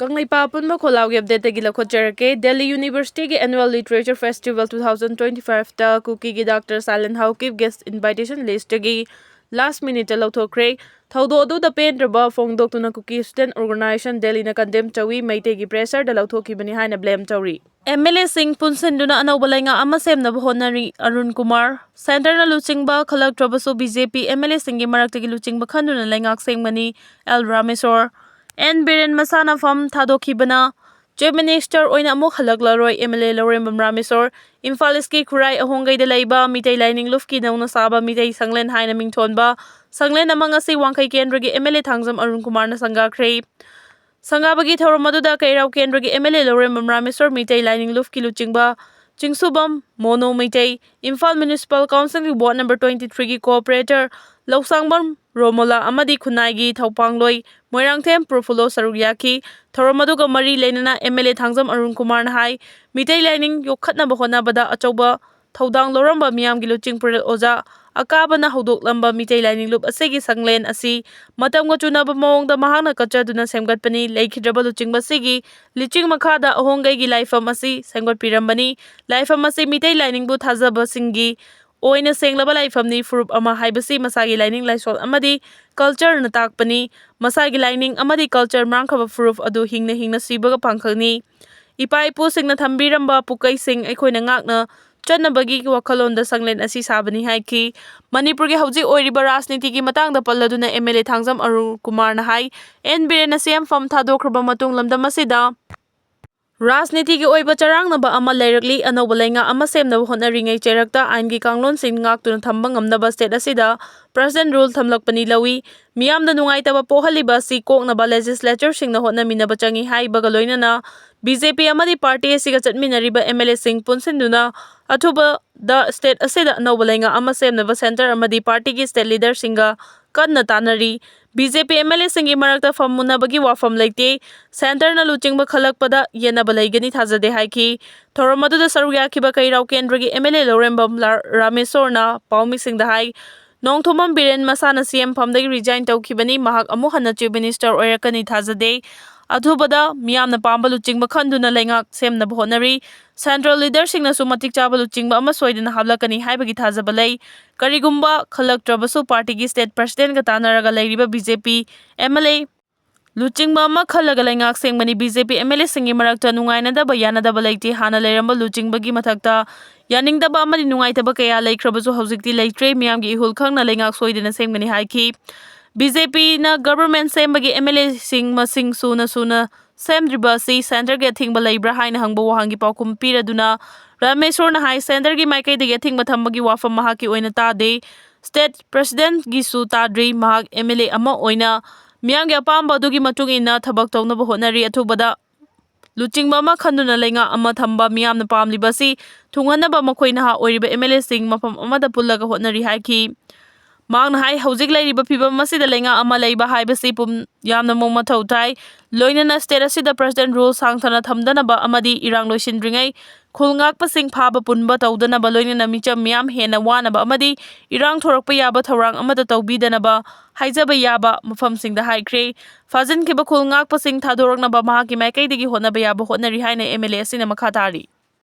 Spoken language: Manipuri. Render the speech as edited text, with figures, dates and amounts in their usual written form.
Kanglaipa Punba Kholaugi update gi lakhocherake Delhi University gi Annual Literature Festival 2025 ta Kuki gi Dr. Silent Houkhre guest invitation list gi last minute Louthorakhre Thaudo adu da Pendaba Fongdoktuna Kuki student organization Delhi na condemn chawi maite gi pressure da Louthokhibani haina blame chawi MLA Singh Punsenduna Anobalenga Amasem na Honari Arun Kumar Center na Luchingba Khalak Trabaso BJP MLA Singh Marakti Luchingba Khanduna Lengak Singmani L Ramesor N Biren Masana Fam Thadokibana Chief Minister Oina Amuk Halaklaroi MLA Lorem Ramesor Infaliski Kurai Ahongay de Laiba Mitay Lining Lufki Nauna Saba Mitay Sanglen Haina Mingtonba Sanglen among Asi Wangkai Kendragi MLA Tangzam Arun Kumar na Sangakre Sangabagi Thoromaduda Kairau Kendragi MLA Lorem Ramesor Mitay Lining Lufki Luchingba Chingsubam Mono Mitay Imphal Municipal Council Ward number 23 gi Cooperator Lausangbam Romola Amadi Kunai Thaupangloi Moirangthem Profulo Sarugyaki Thoromaduga Mari Lenana MLA Tangzam Arun Kumar Hai Mitay Lining Yokhatna Bahona Bada Achoba Thaudang Loramba Miam Giluching Purel Oza Akabana Hodok Lamba Mitay Lining Loop Asegi Sanglen Asi Matamga Chunaba Mong the Mahana Kachaduna Semgatpani Lake Hidrabaluching Basigi Liching Makada Ahongay gi Lifeam Asi Sangot Pirambani Lifeam Asi Mitay Lining But Hazaba Singi Oina Senglaba Lifeamni Furup Ama Haibasi Masagi Lining Lysol Amadi Culture Natakpani Masagi Lining Amadi Culture Mangkaba Furup Adu Hingna Sibaga Pankani Ipai Pusing na Thambiramba Pukai Sing Ekoina Ngakna Chanabagi Wakalon the Sanglen Asi Sabani Haiki Manipuri Hauji Oiriba Rasniti ki Matang the Paladuna MLA Tangzam Arun Kumar Nahai N Biren Asiam Fam Thadokhraba Matung Lamdamasida Rasniti ki Oiba Charang Naba Ama Leragli Anobalenga Amasem na Honaringai Cherakta Aingi Kanglon Sing Ngak to Tambang Naba State Asida President Rule Tamlakpani Lawi Miam the Nungaitaba Pohaliba si Kok Naba Legislature Sing na Hona Minabachangi Hai Bagaloina na BJP Amadi Party Sigatat Minariba MLA Singh Punsenduna Atuba the state Asida Nobalenga Amasem Nava Center Amadi Party ki state leader Singa Kadna Tanari BJP MLA Singi Marakta Fam Munabagi Wafam Lake Center na Luchingba Khalakpada Yenabalagani Thazade Haiki Thoramadu the Saruyakiba Kairau Kendragi MLA Lorembam Ramesorna Paumi Sing the Hai Nong Thomam Biren Masana CM Pamdagi resign Taukibani Mahak Amuhana Chief Minister Oirakani Thazade Athubada Miam na Pamba Luchingba Khanduna Lengak Sem na Honari Central Leader Sing na Sumatik Chaba Luchingba Amasoid na Hablakani Haibagi Thazabalay Karigumba Khalak Trabasu Party ki State President Katana Raga BJP MLA Luchingba Ama Khalaga Lengak Sengmani BJP MLA Singi Marakta Nungainadaba Yanadaba Laiti Hana Leramba Luchingba gi Mathakta Yaningdaba Amadi Nungaitaba Kaya Laikrabasu Hauzikti Laitre Miamgi Ihul Khangna Lengak Soidina Sengmani Haiki BJP na government sembagi MLA Sing Masing Suna Semdriba si Center ge Thingba Laibra Haina Hangba Wahangi Paukum Piraduna Ramesor na Hai Center gi Maikai de Thingba Thambagi Wafam Mahaki Oina Tade State President Gisu Tadri Mahak MLA Ama Oina Miyangi Apamba Dugi Matungina Thabak Tawnaba Honari Athubada Luchingba Ama Khanduna Lenga Ama Thamba Miyam na Pamlibasi Thunganaba Makoina Ha Oiriba MLA Sing Mafam Amada Pullaga Honari Haiki Mang Hai Hauzik Laiba Piba Masida Lenga Ama Laiba Haibasi Pum Yamna Moma Tautai Loinana State Asida President Rule Sangthana Thamdanaba Amadi Irang Loisindringai Khulngak Pasing Phaba Punba Taudanaba Loinana Micha Miam Hena Wanaba Amadi Irang Thorakpa Yaba Thorang Amada Taubidanaba Haizaba Yaba Mafam Sing the Haikre Fazin Kiba Khulngak Pasing Thadoraknaba Mahaki Maikai Digi Honaba Yaba Honari Haina MLA Sina Makatari